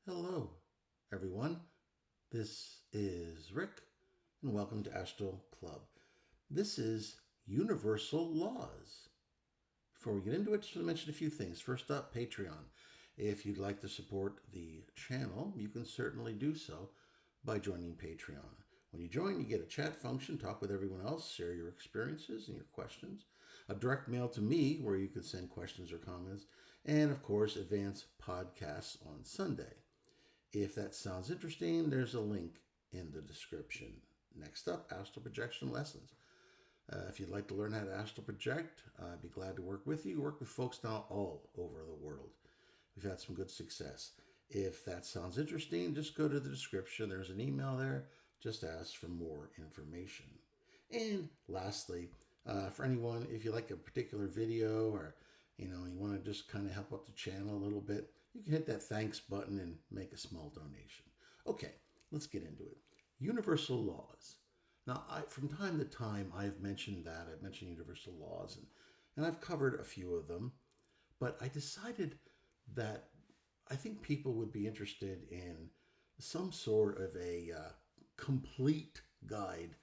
Hello, everyone. This is Rick, and welcome to Astral Club. This is Universal Laws. Before we get into it, just want to mention a few things. First up, Patreon. If you'd like to support the channel, you can certainly do so by joining Patreon. When you join, you get a chat function, talk with everyone else, share your experiences and your questions, a direct mail to me where you can send questions or comments, and of course, advanced podcasts on Sunday. If that sounds interesting, there's a link in the description. Next up, astral projection lessons. If you'd like to learn how to astral project, I'd be glad to work with you. Work with folks now all over the world. We've had some good success. If that sounds interesting, just go to the description. There's an email there. Just ask for more information. And lastly, for anyone, if you like a particular video or you want to just kind of help up the channel a little bit, you can hit that thanks button and make a small donation. Okay, let's get into it. Universal laws. Now, from time to time, I've mentioned that. I've mentioned universal laws, and I've covered a few of them. But I decided that I think people would be interested in some sort of a complete guide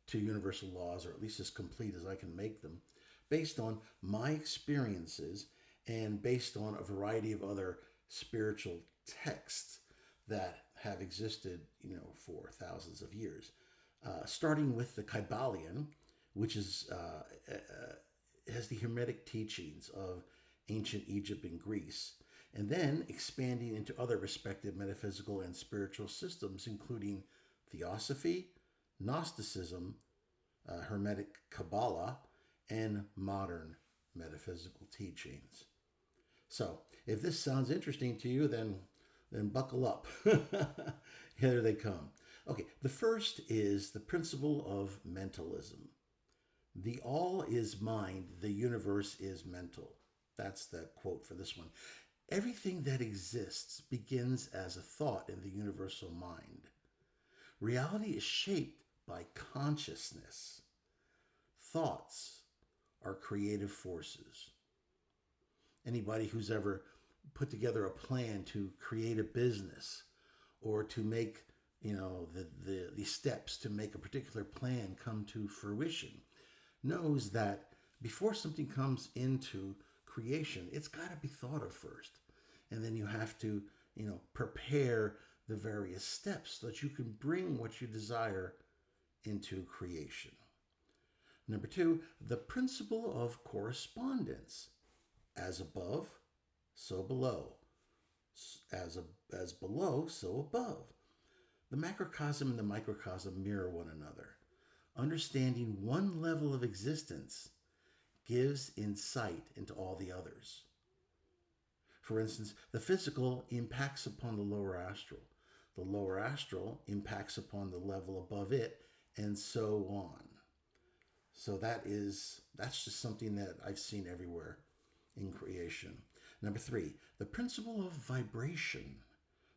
to universal laws, or at least as complete as I can make them, based on my experiences and based on a variety of other spiritual texts that have existed, for thousands of years. Starting with the Kybalion, which has the Hermetic teachings of ancient Egypt and Greece, and then expanding into other respective metaphysical and spiritual systems, including Theosophy, Gnosticism, Hermetic Kabbalah, and modern metaphysical teachings. So, if this sounds interesting to you, then buckle up. Here they come. Okay, the first is the principle of mentalism. The all is mind, the universe is mental. That's the quote for this one. Everything that exists begins as a thought in the universal mind. Reality is shaped by consciousness. Thoughts are creative forces. Anybody who's ever put together a plan to create a business or to make, the steps to make a particular plan come to fruition knows that before something comes into creation, it's got to be thought of first. And then you have to, prepare the various steps so that you can bring what you desire into creation. Number two, the principle of correspondence. As above, so below. As below, so above. The macrocosm and the microcosm mirror one another. Understanding one level of existence gives insight into all the others. For instance, the physical impacts upon the lower astral. The lower astral impacts upon the level above it, and so on. So that's just something that I've seen everywhere in creation. Number three, the principle of vibration.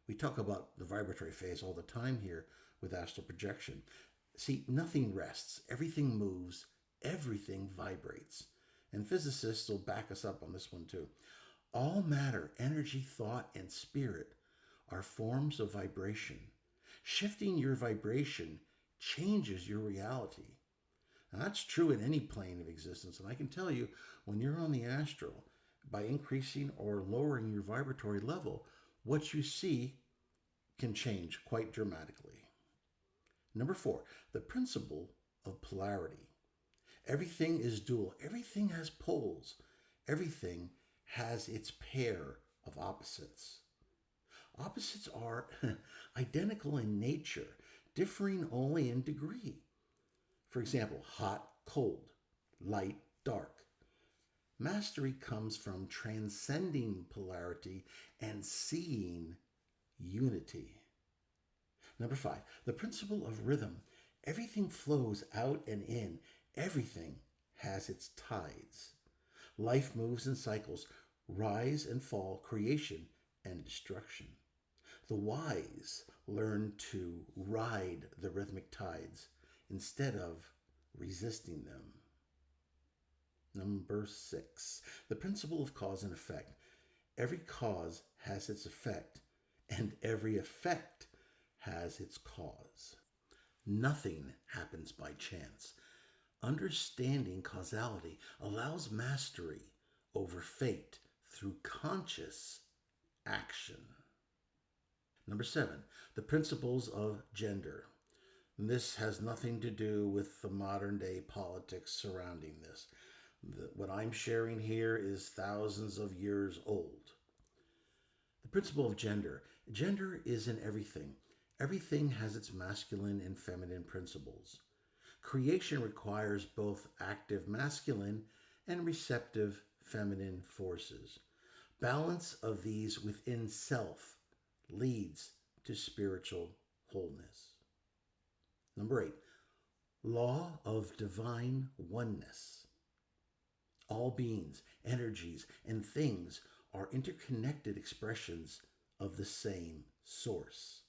We talk about the vibratory phase all the time here with astral projection. See, nothing rests. Everything moves. Everything vibrates. And physicists will back us up on this one too. All matter, energy, thought, and spirit are forms of vibration. Shifting your vibration changes your reality. Now, that's true in any plane of existence. And I can tell you, when you're on the astral, by increasing or lowering your vibratory level, what you see can change quite dramatically. Number four, the principle of polarity. Everything is dual. Everything has poles. Everything has its pair of opposites. Opposites are identical in nature, differing only in degree. For example, hot, cold, light, dark. Mastery comes from transcending polarity and seeing unity. Number five, the principle of rhythm. Everything flows out and in. Everything has its tides. Life moves in cycles, rise and fall, creation and destruction. The wise learn to ride the rhythmic tides instead of resisting them. Number six, the principle of cause and effect. Every cause has its effect, and every effect has its cause. Nothing happens by chance. Understanding causality allows mastery over fate through conscious action. Number 7, the principles of gender. And this has nothing to do with the modern day politics surrounding this. What I'm sharing here is thousands of years old. The principle of gender. Gender is in everything. Everything has its masculine and feminine principles. Creation requires both active masculine and receptive feminine forces. Balance of these within self leads to spiritual wholeness. Number 8, law of divine oneness. All beings, energies, and things are interconnected expressions of the same source.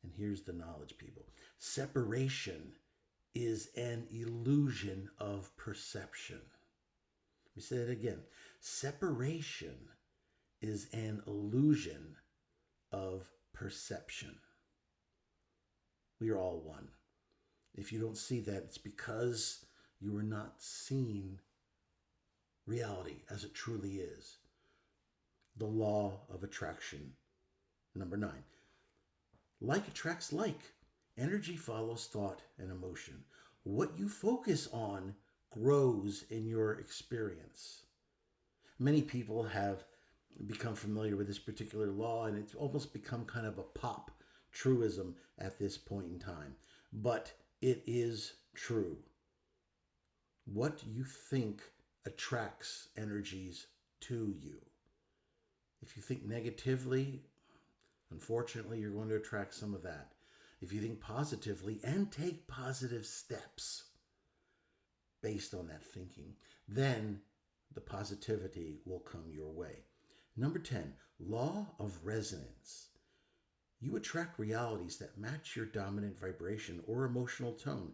And here's the knowledge, people. Separation is an illusion of perception. Let me say it again. Separation is an illusion of perception. We are all one. If you don't see that, it's because you are not seeing reality as it truly is. The law of attraction. Number 9. Like attracts like. Energy follows thought and emotion. What you focus on grows in your experience. Many people have become familiar with this particular law, and it's almost become kind of a pop truism at this point in time. But it is true. What you think attracts energies to you. If you think negatively, unfortunately, you're going to attract some of that. If you think positively and take positive steps based on that thinking, then the positivity will come your way. Number 10, law of resonance. You attract realities that match your dominant vibration or emotional tone.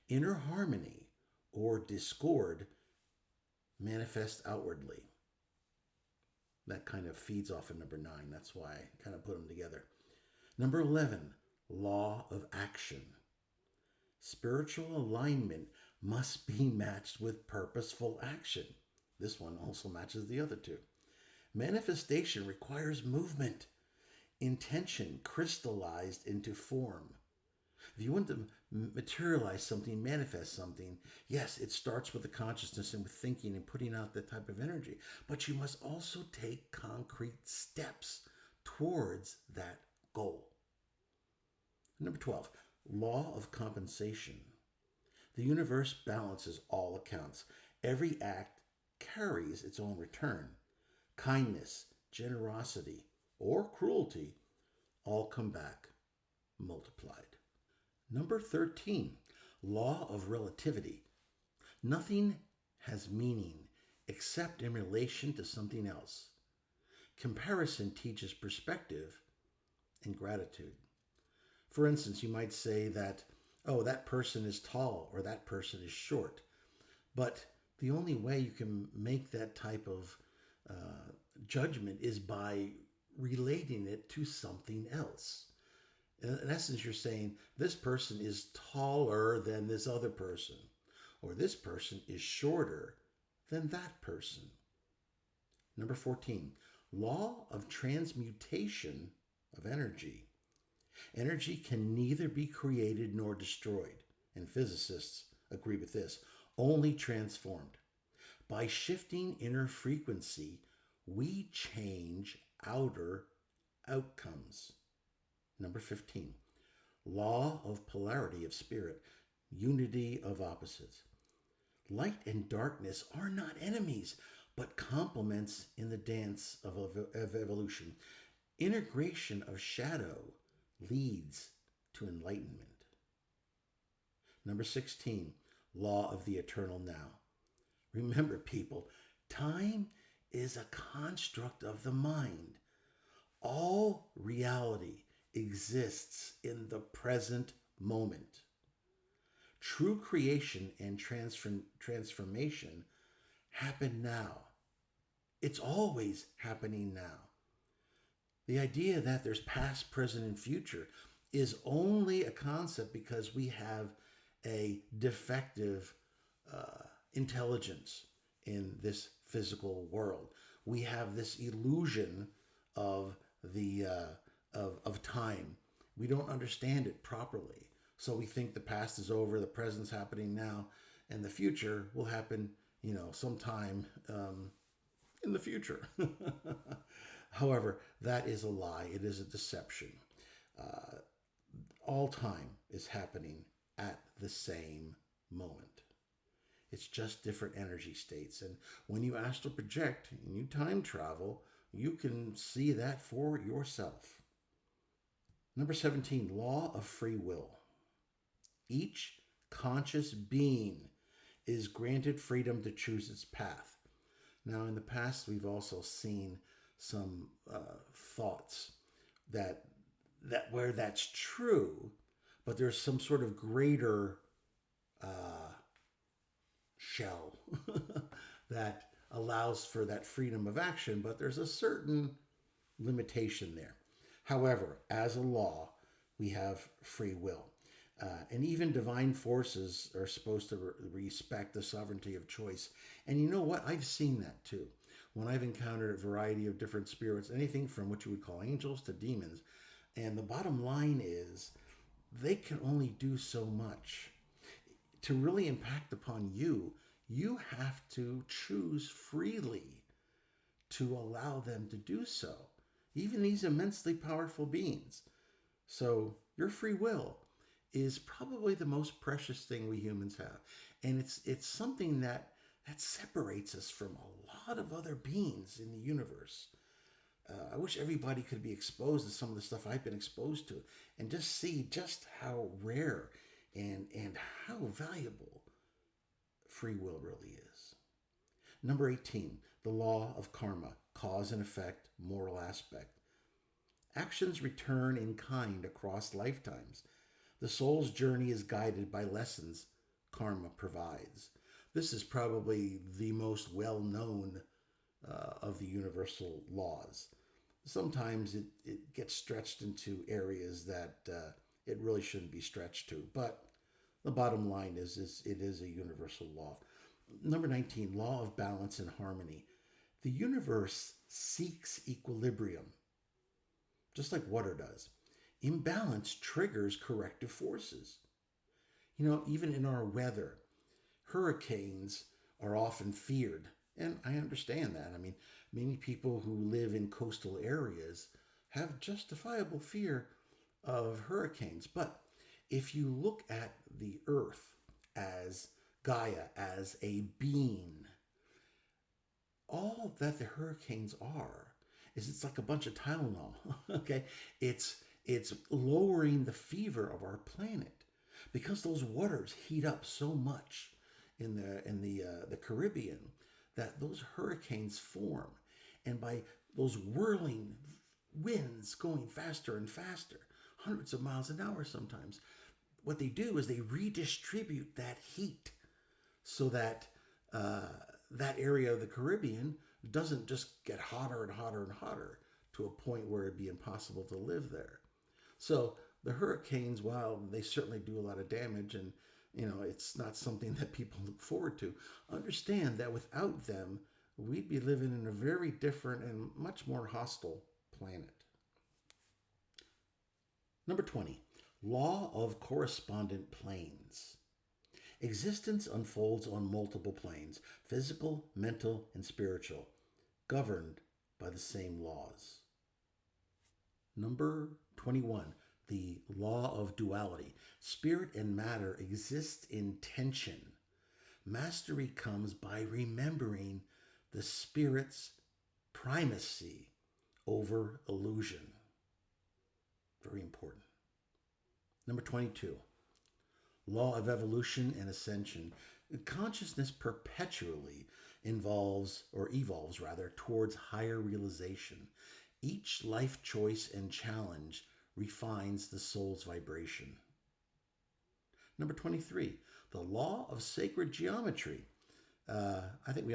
Inner harmony or discord manifest outwardly. That kind of feeds off of number 9. That's why I kind of put them together. Number 11, law of action. Spiritual alignment must be matched with purposeful action. This one also matches the other two. Manifestation requires movement, intention crystallized into form. If you want to materialize something, manifest something, yes, it starts with the consciousness and with thinking and putting out that type of energy. But you must also take concrete steps towards that goal. Number 12, law of compensation. The universe balances all accounts. Every act carries its own return. Kindness, generosity, or cruelty all come back multiplied. Number 13, law of relativity. Nothing has meaning except in relation to something else. Comparison teaches perspective and gratitude. For instance, you might say that, oh, that person is tall or that person is short. But the only way you can make that type of judgment is by relating it to something else. In essence, you're saying this person is taller than this other person, or this person is shorter than that person. Number 14, law of transmutation of energy. Energy can neither be created nor destroyed, and physicists agree with this, only transformed. By shifting inner frequency, we change outer outcomes. Number 15, law of polarity of spirit, unity of opposites. Light and darkness are not enemies, but complements in the dance of evolution. Integration of shadow leads to enlightenment. Number 16, law of the eternal now. Remember, people, time is a construct of the mind. All reality exists in the present moment. True creation and transformation happen now. It's always happening now. The idea that there's past, present, and future is only a concept because we have a defective intelligence in this physical world. We have this illusion of the of time. We don't understand it properly, so we think the past is over, the present's happening now, and the future will happen, sometime in the future. However, that is a lie. It is a deception. Uh, all time is happening at the same moment. It's just different energy states. And when you astral project and you time travel, you can see that for yourself. Number 17, law of free will. Each conscious being is granted freedom to choose its path. Now, in the past, we've also seen some thoughts that where that's true, but there's some sort of greater shell that allows for that freedom of action, but there's a certain limitation there. However, as a law, we have free will. And even divine forces are supposed to respect the sovereignty of choice. And you know what? I've seen that too. When I've encountered a variety of different spirits, anything from what you would call angels to demons. And the bottom line is they can only do so much. To really impact upon you, you have to choose freely to allow them to do so. Even these immensely powerful beings. So your free will is probably the most precious thing we humans have. And it's something that separates us from a lot of other beings in the universe. I wish everybody could be exposed to some of the stuff I've been exposed to and just see just how rare and how valuable free will really is. Number 18, the law of karma, cause and effect, moral aspect. Actions return in kind across lifetimes. The soul's journey is guided by lessons karma provides. This is probably the most well-known of the universal laws. Sometimes it gets stretched into areas that it really shouldn't be stretched to, but the bottom line is it is a universal law. Number 19, law of balance and harmony. The universe seeks equilibrium, just like water does. Imbalance triggers corrective forces. Even in our weather, hurricanes are often feared. And I understand that. I mean, many people who live in coastal areas have justifiable fear of hurricanes. But if you look at the earth as Gaia, as a being, all that the hurricanes are is it's like a bunch of Tylenol. Okay? It's lowering the fever of our planet because those waters heat up so much in the Caribbean that those hurricanes form. And by those whirling winds going faster and faster, hundreds of miles an hour sometimes, what they do is they redistribute that heat so that that area of the Caribbean doesn't just get hotter and hotter and hotter to a point where it'd be impossible to live there. So the hurricanes, while they certainly do a lot of damage and it's not something that people look forward to, understand that without them, we'd be living in a very different and much more hostile planet. Number 20, law of correspondent planes. Existence unfolds on multiple planes, physical, mental, and spiritual, governed by the same laws. Number 21, the law of duality. Spirit and matter exist in tension. Mastery comes by remembering the spirit's primacy over illusion. Very important. Number 22, law of evolution and ascension. Consciousness perpetually evolves towards higher realization. Each life choice and challenge refines the soul's vibration. Number 23, the law of sacred geometry. I think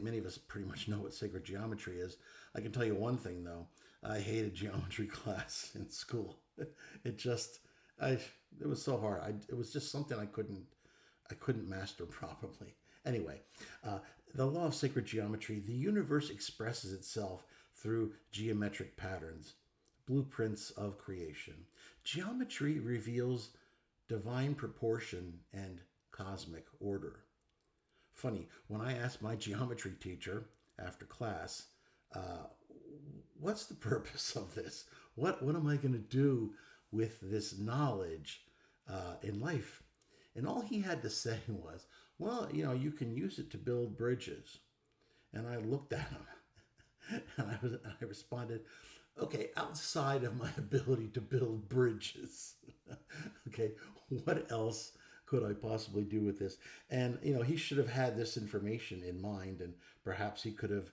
many of us pretty much know what sacred geometry is. I can tell you one thing though. I hated geometry class in school. It just, I, it was so hard. It was just something I couldn't master properly. Anyway, uh, the law of sacred geometry, the universe expresses itself through geometric patterns, blueprints of creation. Geometry reveals divine proportion and cosmic order. Funny, when I asked my geometry teacher after class, uh, what's the purpose of this? What am I going to do with this knowledge in life? And all he had to say was, well, you can use it to build bridges. And I looked at him and I responded, okay, outside of my ability to build bridges, okay, what else could I possibly do with this? And, he should have had this information in mind, and perhaps he could have,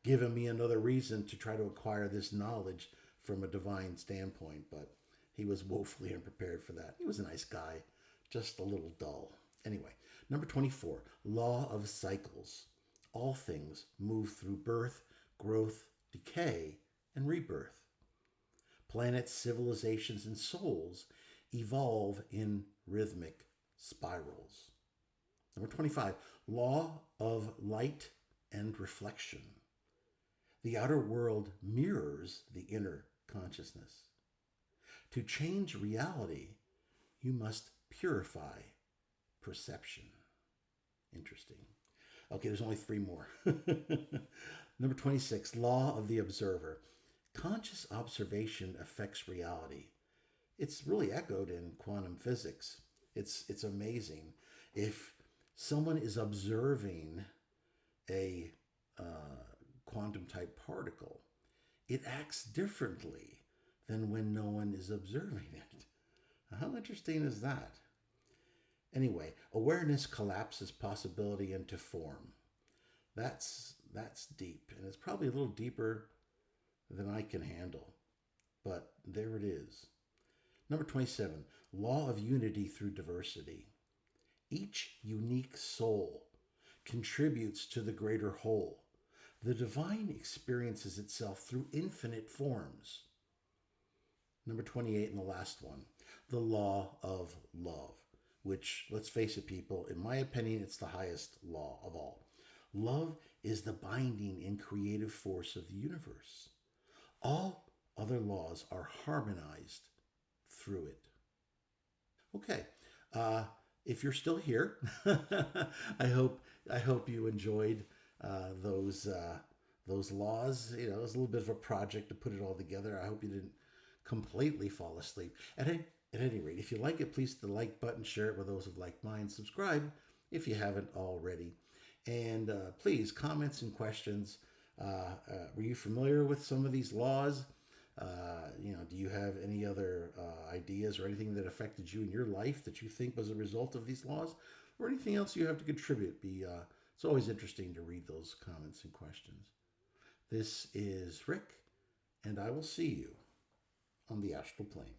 given me another reason to try to acquire this knowledge from a divine standpoint. But he was woefully unprepared for that. He was a nice guy, just a little dull. Anyway, number 24, law of cycles. All things move through birth, growth, decay, and rebirth. Planets, civilizations, and souls evolve in rhythmic spirals. Number 25, law of light and reflection. The outer world mirrors the inner consciousness. To change reality, you must purify perception. Interesting. Okay, there's only three more. Number 26, law of the observer. Conscious observation affects reality. It's really echoed in quantum physics. It's amazing. If someone is observing a quantum type particle, it acts differently than when no one is observing it. How interesting is that? Anyway, awareness collapses possibility into form. That's deep, and it's probably a little deeper than I can handle. But there it is. Number 27, law of unity through diversity. Each unique soul contributes to the greater whole. The divine experiences itself through infinite forms. Number 28, and the last one, the law of love, which, let's face it, people, in my opinion, it's the highest law of all. Love is the binding and creative force of the universe. All other laws are harmonized through it. Okay, if you're still here, I hope you enjoyed those laws. It was a little bit of a project to put it all together. I hope you didn't completely fall asleep. At any rate, if you like it, please hit the like button, share it with those of like mind, subscribe if you haven't already, and please, comments and questions. Were you familiar with some of these laws? Do you have any other ideas or anything that affected you in your life that you think was a result of these laws, or anything else you have to contribute? It's always interesting to read those comments and questions. This is Rick, and I will see you on the astral plane.